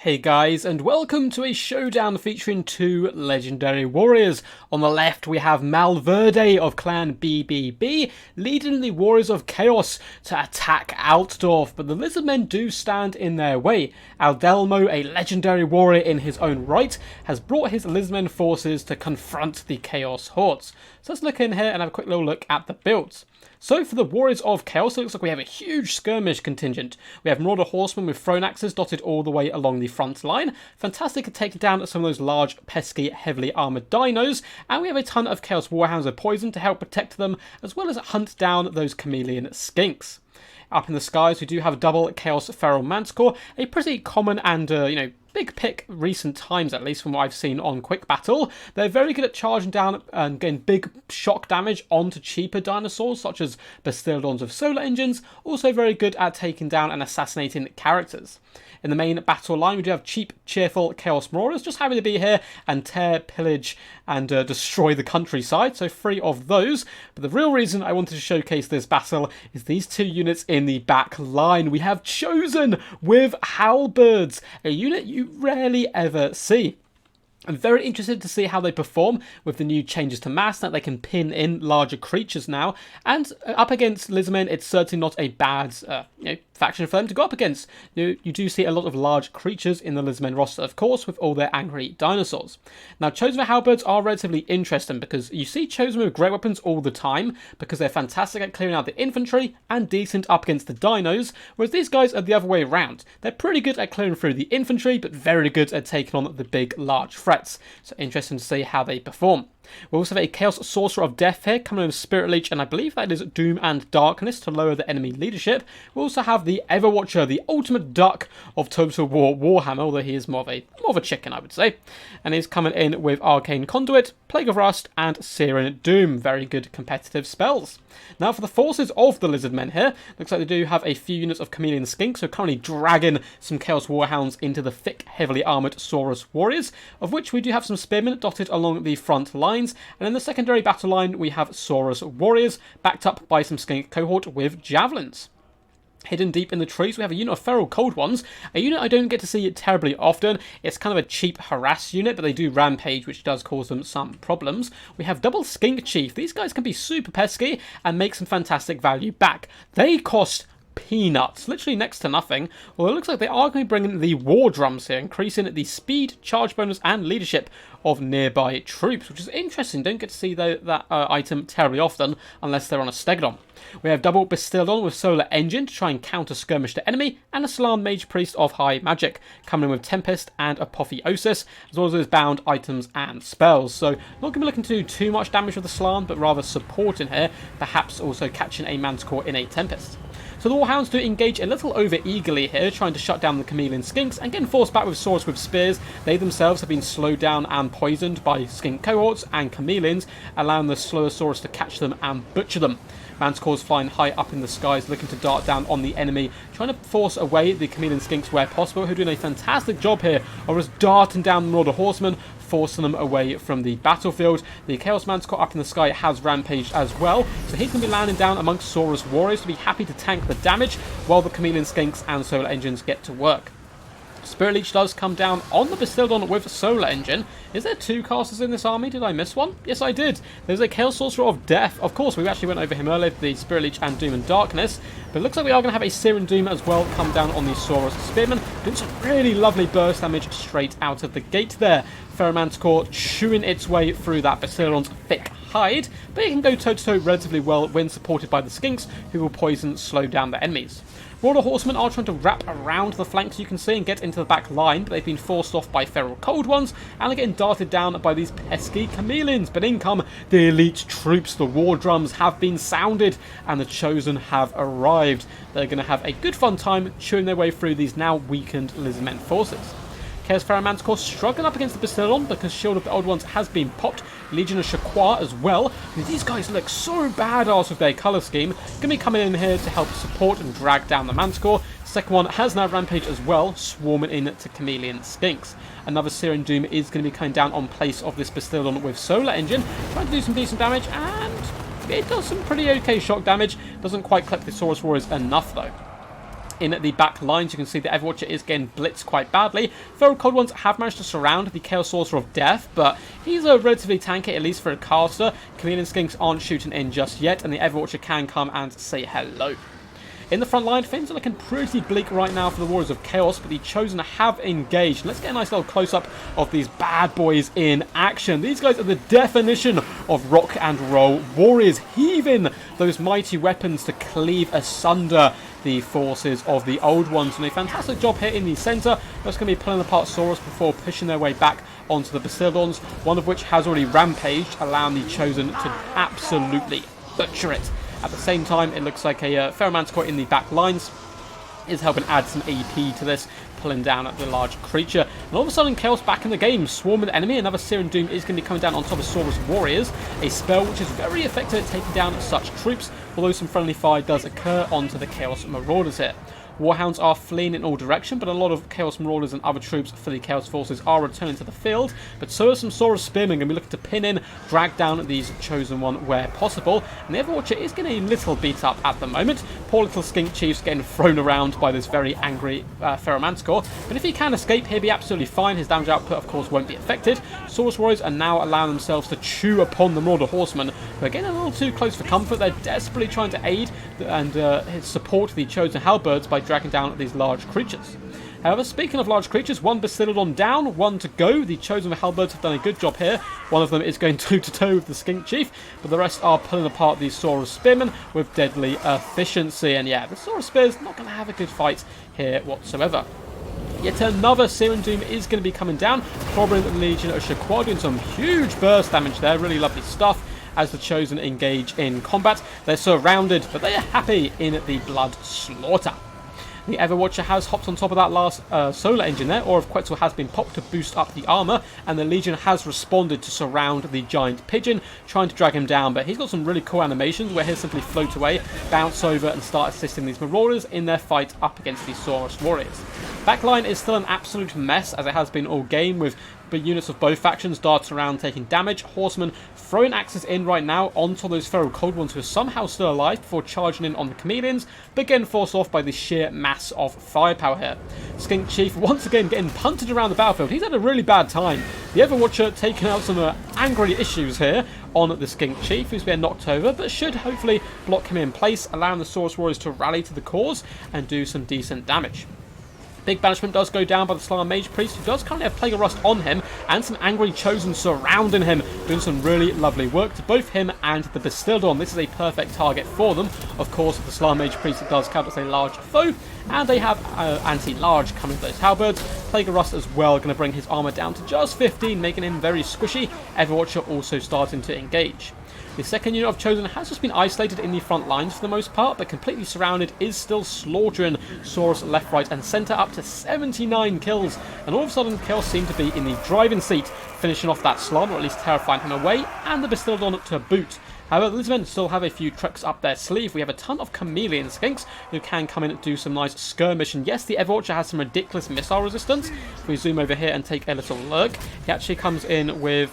Hey guys, and welcome to a showdown featuring two legendary warriors. On the left we have Malverde of clan BBB leading the Warriors of Chaos to attack Altdorf, but the Lizardmen do stand in their way. Aldelmo, a legendary warrior in his own right, has brought his Lizardmen forces to confront the Chaos hordes. So let's look in here and have a quick little look at the builds. So for the Warriors of Chaos, it looks like we have a huge skirmish contingent. We have Marauder Horsemen with thrown axes dotted all the way along the front line. Fantastic at taking down some of those large, pesky, heavily armoured dinos. And we have a ton of Chaos Warhounds with poison to help protect them, as well as hunt down those chameleon skinks. Up in the skies, we do have double Chaos Feral Manticore, a pretty common and, big pick recent times, at least from what I've seen on Quick Battle. They're very good at charging down and getting big shock damage onto cheaper dinosaurs, such as Bastiladons of solar engines. Also very good at taking down and assassinating characters. In the main battle line, we do have cheap, cheerful Chaos Marauders, just happy to be here and tear, pillage, and destroy the countryside, so 3 of those. But the real reason I wanted to showcase this battle is these 2 units in the back line. We have Chosen with Halberds, a unit you rarely ever see. I'm very interested to see how they perform with the new changes to mass, that they can pin in larger creatures now. And up against Lizardmen, it's certainly not a bad faction for them to go up against. You do see a lot of large creatures in the Lizardmen roster, of course, with all their angry dinosaurs. Now, Chosen with Halberds are relatively interesting because you see Chosen with great weapons all the time because they're fantastic at clearing out the infantry and decent up against the dinos, whereas these guys are the other way around. They're pretty good at clearing through the infantry, but very good at taking on the big, large threats. So interesting to see how they perform. We also have a Chaos Sorcerer of Death here, coming in with Spirit Leech, and I believe that is Doom and Darkness to lower the enemy leadership. We also have the Everwatcher, the ultimate duck of Total War Warhammer, although he is more of a chicken, I would say. And he's coming in with Arcane Conduit, Plague of Rust, and Searing Doom. Very good competitive spells. Now for the forces of the Lizardmen here, looks like they do have a few units of Chameleon Skinks, so currently dragging some Chaos Warhounds into the thick, heavily armoured Saurus Warriors, of which we do have some Spearmen dotted along the front lines. And in the secondary battle line, we have Saurus Warriors, backed up by some Skink cohort with Javelins. Hidden deep in the trees, we have a unit of Feral Cold Ones, a unit I don't get to see terribly often. It's kind of a cheap harass unit, but they do rampage, which does cause them some problems. We have double Skink Chief. These guys can be super pesky and make some fantastic value back. They cost peanuts, literally next to nothing. Well, it looks like they are going to be bringing the War Drums here, increasing the speed, charge bonus, and leadership of nearby troops, which is interesting. Don't get to see that item terribly often unless they're on a Stegodon. We have double Bastiladon with Solar Engine to try and counter skirmish the enemy, and a Salan Mage Priest of High Magic, coming in with Tempest and Apotheosis, as well as those bound items and spells. So not going to be looking to do too much damage with the Salan, but rather supporting here, perhaps also catching a Manticore in a Tempest. So the Warhounds do engage a little over-eagerly here, trying to shut down the Chameleon Skinks and getting forced back with swords with spears. They themselves have been slowed down and poisoned by Skink cohorts and Chameleons, allowing the Slowosaurus to catch them and butcher them. Manticores flying high up in the skies, looking to dart down on the enemy, trying to force away the Chameleon Skinks where possible, who are doing a fantastic job here of just darting down the Marauder Horsemen, forcing them away from the battlefield. The Chaos Manticore up in the sky has rampaged as well, so he's going to be landing down amongst Saurus Warriors to be happy to tank the damage while the Chameleon Skinks and Solar Engines get to work. Spirit Leech does come down on the Bastiladon with Solar Engine. Is there 2 casters in this army? Did I miss one? Yes, I did. There's a Chaos Sorcerer of Death. Of course, we actually went over him earlier, the Spirit Leech and Doom and Darkness. But it looks like we are going to have a Searing Doom as well come down on the Saurus Spearman, doing some really lovely burst damage straight out of the gate there. Ferromanticore chewing its way through that Bastiladon's thick hide, but it can go toe-to-toe relatively well when supported by the Skinks, who will poison slow down the enemies. Marauder Horsemen are trying to wrap around the flanks, you can see, and get into the back line, but they've been forced off by Feral Cold Ones, and are getting darted down by these pesky Chameleons. But in come the elite troops. The War Drums have been sounded, and the Chosen have arrived. They're going to have a good fun time chewing their way through these now weakened Lizardmen forces. Chaos Feral Manticore struggling up against the Bastiladon because Shield of the Old Ones has been popped. Legion of Shaquois as well. And these guys look so badass with their colour scheme. Going to be coming in here to help support and drag down the Manticore. Second one has now rampage as well, swarming in to Chameleon Skinks. Another Searing Doom is going to be coming down on place of this Bastiladon with Solar Engine, trying to do some decent damage, and it does some pretty okay shock damage. Doesn't quite collect the Saurus Warriors enough though. in the back lines. You can see the Everwatcher is getting blitzed quite badly. Feral Cold Ones have managed to surround the Chaos Sorcerer of Death, but he's a relatively tanky, at least for a caster. Chameleon Skinks aren't shooting in just yet, and the Everwatcher can come and say hello. In the front line, things are looking pretty bleak right now for the Warriors of Chaos, but the Chosen have engaged. Let's get a nice little close-up of these bad boys in action. These guys are the definition of rock and roll warriors, heaving those mighty weapons to cleave asunder the forces of the old ones. And a fantastic job here in the centre. That's going to be pulling apart Saurus before pushing their way back onto the Basildons, one of which has already rampaged, allowing the Chosen to absolutely butcher it. At the same time, it looks like a Ferromanticore in the back lines is helping add some AP to this, pulling down at the large creature. And all of a sudden, Chaos back in the game. Swarm with enemy. Another Searing Doom is going to be coming down on top of Saurus Warriors. A spell which is very effective at taking down such troops, although some friendly fire does occur onto the Chaos Marauders here. Warhounds are fleeing in all direction, but a lot of Chaos Marauders and other troops for the Chaos Forces are returning to the field. But so are some Saurus Spearmen going to be looking to pin in, drag down these Chosen One where possible. And the Everwatcher is getting a little beat up at the moment. Poor little Skink Chief's getting thrown around by this very angry Ferromanticore. But if he can escape, he'll be absolutely fine. His damage output, of course, won't be affected. Saurus Warriors are now allowing themselves to chew upon the Marauder Horsemen, who are getting a little too close for comfort. They're desperately trying to aid and support the Chosen Halberds by dragging down these large creatures. However, speaking of large creatures, one Bastiladon down, one to go. The Chosen Halberds have done a good job here. One of them is going toe-to-toe with the Skink Chief, but the rest are pulling apart these Saurus Spearmen with deadly efficiency. And yeah, the Saurus Spear's not going to have a good fight here whatsoever. Yet another Searing Doom is going to be coming down, clobbering the Legion of Shaquad, doing some huge burst damage there. Really lovely stuff. As the Chosen engage in combat, they're surrounded, but they are happy in the blood slaughter. The Everwatcher has hopped on top of that last solar engine there. Aura of Quetzal has been popped to boost up the armor, and the Legion has responded to surround the giant pigeon, trying to drag him down. But he's got some really cool animations where he'll simply float away, bounce over, and start assisting these Marauders in their fight up against the Saurus Warriors. Backline is still an absolute mess, as it has been all game, with units of both factions darting around taking damage. Horsemen throwing axes in right now onto those Feral Cold Ones who are somehow still alive before charging in on the Chameleons, but getting forced off by the sheer mass of firepower here. Skink Chief once again getting punted around the battlefield. He's had a really bad time. The Everwatcher taking out some angry issues here on the Skink Chief, who's been knocked over, but should hopefully block him in place, allowing the Saurus Warriors to rally to the cause and do some decent damage. Big banishment does go down by the Slar Mage Priest, who does currently have Plague of Rust on him, and some angry Chosen surrounding him, doing some really lovely work to both him and the Bastildon. This is a perfect target for them. Of course, the Slar Mage Priest does count as a large foe, and they have anti-large coming to those Halberds. Plague of Rust as well, going to bring his armor down to just 15, making him very squishy. Everwatcher also starting to engage. The second unit of Chosen has just been isolated in the front lines for the most part, but completely surrounded, is still slaughtering Saurus left, right and centre, up to 79 kills. And all of a sudden, Chaos seem to be in the driving seat, finishing off that Slon, or at least terrifying him away, and the Bastildon to boot. However, the Lizardmen still have a few tricks up their sleeve. We have a ton of Chameleon Skinks who can come in and do some nice skirmish. And yes, the Everwatcher has some ridiculous missile resistance. If we zoom over here and take a little look, he actually comes in with...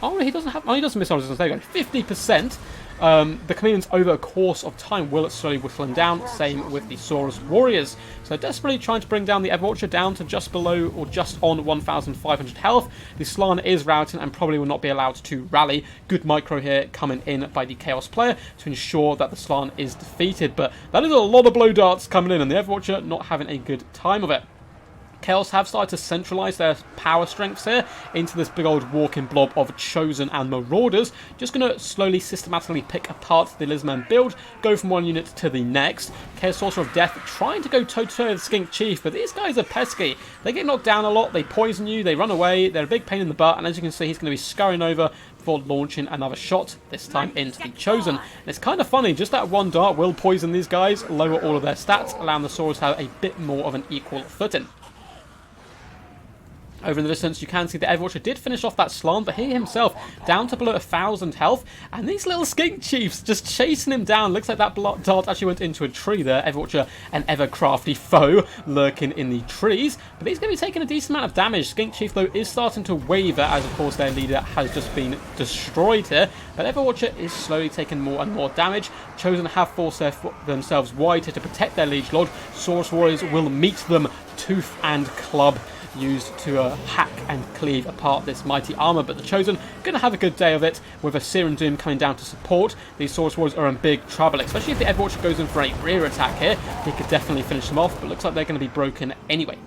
Oh, he doesn't have... Oh, he does missile resistance. There you go. 50%. The Chameleons, over a course of time, will slowly whittle them down. Same with the Saurus Warriors. So desperately trying to bring down the Everwatcher down to just below or just on 1,500 health. The Slan is routing and probably will not be allowed to rally. Good micro here coming in by the Chaos player to ensure that the Slan is defeated. But that is a lot of blow darts coming in, and the Everwatcher not having a good time of it. Chaos have started to centralise their power strengths here into this big old walking blob of Chosen and Marauders. Just going to slowly, systematically pick apart the Lizardmen build, go from one unit to the next. Chaos Sorcerer of Death trying to go toe-to-toe with Skink Chief, but these guys are pesky. They get knocked down a lot, they poison you, they run away, they're a big pain in the butt, and as you can see, he's going to be scurrying over before launching another shot, this time into the Chosen. And it's kind of funny, just that one dart will poison these guys, lower all of their stats, allowing the Saurus to have a bit more of an equal footing. Over in the distance, you can see the Everwatcher did finish off that slant, but he himself down to below 1,000 health, and these little skink chiefs just chasing him down. Looks like that dart actually went into a tree there. Everwatcher, an ever-crafty foe, lurking in the trees, but he's going to be taking a decent amount of damage. Skink chief, though, is starting to waver, as of course their leader has just been destroyed here, but Everwatcher is slowly taking more and more damage. Chosen have forced themselves wide to protect their liege lord. Saurus warriors will meet them tooth and club, used to hack and cleave apart this mighty armour, but the Chosen going to have a good day of it with a Searing Doom coming down to support. These Saurus Warriors are in big trouble, especially if the Everwatcher goes in for a rear attack here. He could definitely finish them off, but looks like they're going to be broken anyway.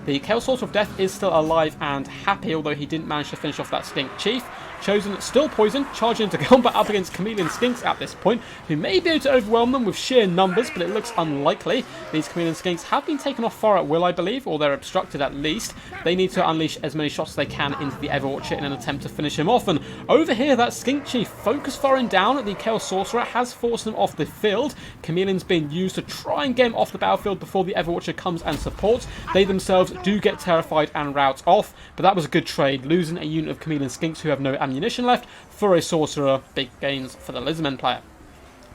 The Chaos Sorcerer of Death is still alive and happy, although he didn't manage to finish off that Skink Chief. Chosen still poisoned, charging into combat up against Chameleon Skinks at this point, who may be able to overwhelm them with sheer numbers, but it looks unlikely. These Chameleon Skinks have been taken off far at will, I believe, or they're obstructed at least. They need to unleash as many shots as they can into the Everwatcher in an attempt to finish him off. And over here, that Skink Chief, focus firing down at the Chaos Sorcerer, has forced him off the field. Chameleon's being used to try and get him off the battlefield before the Everwatcher comes and supports. They themselves do get terrified and rout off, but that was a good trade, losing a unit of Chameleon Skinks who have no ammunition left for a Sorcerer. Big gains for the Lizardmen player.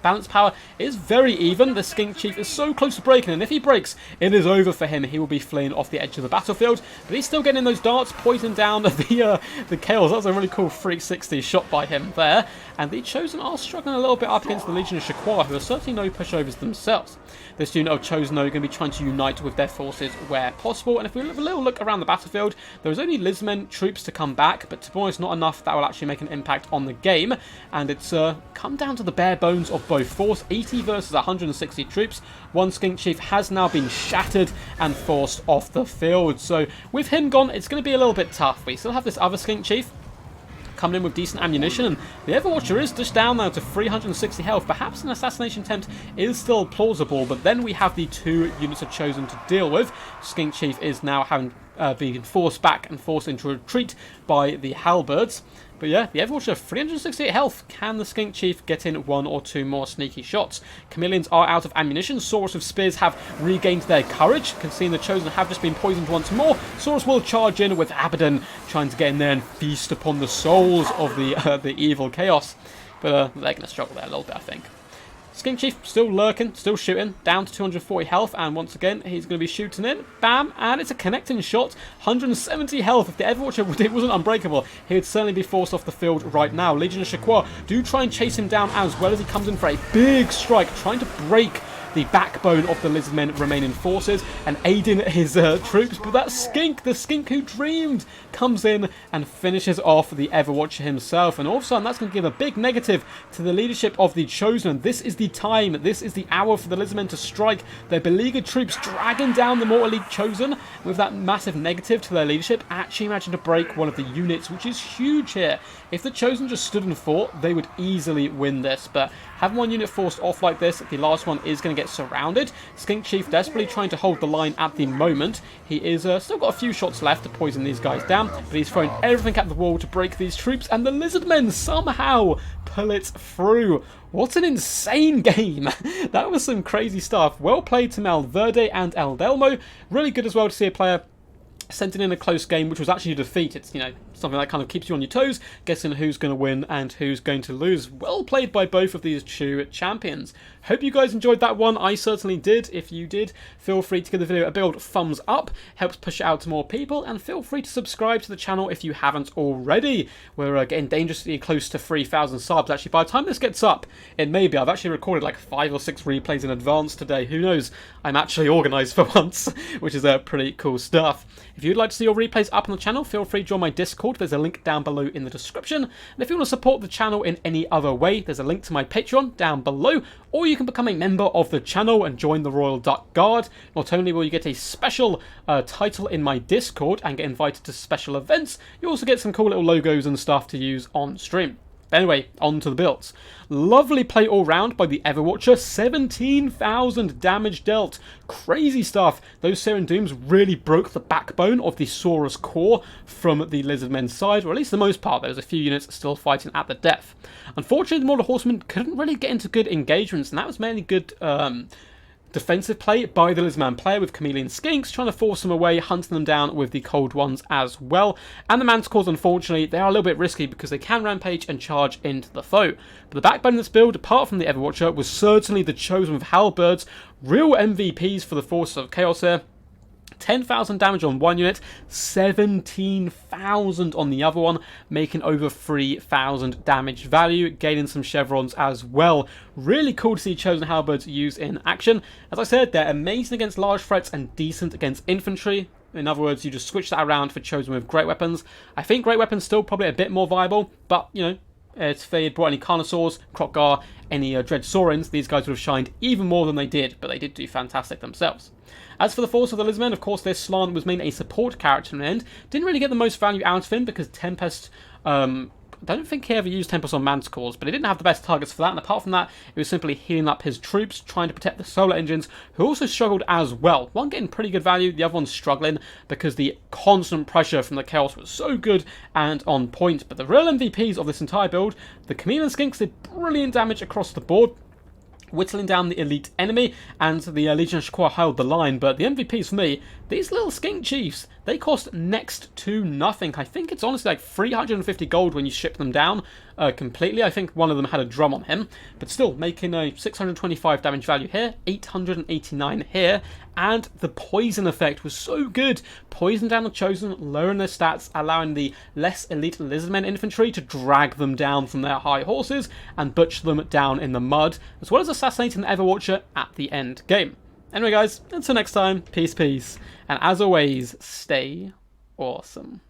Balance power is very even. The Skink Chief is so close to breaking, and if he breaks, it is over for him. He will be fleeing off the edge of the battlefield, but he's still getting those darts, poisoning down the Chaos. That was a really cool 360 shot by him there, and the Chosen are struggling a little bit up against the Legion of Shakwa, who are certainly no pushovers themselves. This unit of Chosen, though, are going to be trying to unite with their forces where possible, and if we have a little look around the battlefield, there's only Lizardmen troops to come back, but to be honest, not enough that will actually make an impact on the game, and it's come down to the bare bones of both force. 80 versus 160 troops. One Skink Chief has now been shattered and forced off the field, so with him gone, it's going to be a little bit tough. We still have this other Skink Chief coming in with decent ammunition, and the Everwatcher is just down now to 360 health. Perhaps an assassination attempt is still plausible, but then we have the two units of Chosen to deal with. Skink Chief is now having been forced back and forced into retreat by the Halberds. But yeah, the Everwatcher, 368 health. Can the Skink Chief get in one or two more sneaky shots? Chameleons are out of ammunition. Saurus with spears have regained their courage. Considering the Chosen have just been poisoned once more, Saurus will charge in with Abaddon, trying to get in there and feast upon the souls of the evil chaos. But they're going to struggle there a little bit, I think. Skink Chief still lurking, still shooting, down to 240 health, and once again, he's going to be shooting in. Bam! And it's a connecting shot. 170 health. If the Everwatcher wasn't unbreakable, he would certainly be forced off the field right now. Legion of Shakwa do try and chase him down as well as he comes in for a big strike, trying to break the backbone of the Lizardmen remaining forces and aiding his troops, but that Skink, the Skink who dreamed, comes in and finishes off the Everwatcher himself, and all of a sudden that's going to give a big negative to the leadership of the Chosen. This is the time, this is the hour for the Lizardmen to strike. Their beleaguered troops dragging down the Mortal League Chosen with that massive negative to their leadership. Actually imagine to break one of the units, which is huge here. If the Chosen just stood and fought, they would easily win this, but having one unit forced off like this, the last one is going to get surrounded. Skink Chief desperately trying to hold the line at the moment. He is still got a few shots left to poison these guys down, but he's throwing everything at the wall to break these troops, and the Lizardmen somehow pull it through. What an insane game. That was some crazy stuff. Well played to Malverde and Eldelmo. Really good as well to see a player sent in a close game, which was actually a defeat. It's, something that kind of keeps you on your toes, guessing who's going to win and who's going to lose. Well played by both of these two champions. Hope you guys enjoyed that one. I certainly did. If you did, feel free to give the video a big old thumbs up. Helps push it out to more people. And feel free to subscribe to the channel if you haven't already. We're getting dangerously close to 3,000 subs. Actually, by the time this gets up, it may be. I've actually recorded like 5 or 6 replays in advance today. Who knows? I'm actually organised for once, which is pretty cool stuff. If you'd like to see your replays up on the channel, feel free to join my Discord. There's a link down below in the description. And if you want to support the channel in any other way, there's a link to my Patreon down below. Or you can become a member of the channel and join the Royal Duck Guard. Not only will you get a special title in my Discord and get invited to special events, you also get some cool little logos and stuff to use on stream. Anyway, on to the builds. Lovely play all round by the Everwatcher. 17,000 damage dealt. Crazy stuff. Those Searing Dooms really broke the backbone of the Saurus core from the Lizardmen's side, or at least the most part. There was a few units still fighting at the death. Unfortunately, the Mortal Horsemen couldn't really get into good engagements, and that was mainly good defensive play by the Lizardman player with Chameleon Skinks, trying to force them away, hunting them down with the Cold Ones as well. And the Manticores, unfortunately, they are a little bit risky because they can rampage and charge into the foe. But the backbone of this build, apart from the Everwatcher, was certainly the Chosen with Halberds. Real MVPs for the Forces of Chaos here. 10,000 damage on one unit, 17,000 on the other one, making over 3,000 damage value, gaining some chevrons as well. Really cool to see Chosen Halberds used in action. As I said, they're amazing against large threats and decent against infantry. In other words, you just switch that around for Chosen with great weapons. I think great weapons still probably a bit more viable, but, you know, if they had brought any Carnosaurs, Krokgar, any Dread Saurins, these guys would have shined even more than they did, but they did do fantastic themselves. As for the Force of the Lizardmen, of course, this Slant was mainly a support character in the end. Didn't really get the most value out of him because Tempest, I don't think he ever used Tempest on Manticores, but he didn't have the best targets for that, and apart from that, it was simply healing up his troops, trying to protect the solar engines, who also struggled as well. One getting pretty good value, the other one struggling, because the constant pressure from the Chaos was so good and on point. But the real MVPs of this entire build, the Chameleon Skinks did brilliant damage across the board, whittling down the elite enemy, and the Legion of Shakor held the line. But the MVPs for me, these little skink chiefs, they cost next to nothing. I think it's honestly like 350 gold when you ship them down completely. I think one of them had a drum on him, but still making a 625 damage value here, 889 here, and the poison effect was so good. Poison down the Chosen, lowering their stats, allowing the less elite Lizardmen infantry to drag them down from their high horses and butcher them down in the mud, as well as assassinating the Everwatcher at the end game. Anyway guys, until next time, peace, and as always, stay awesome.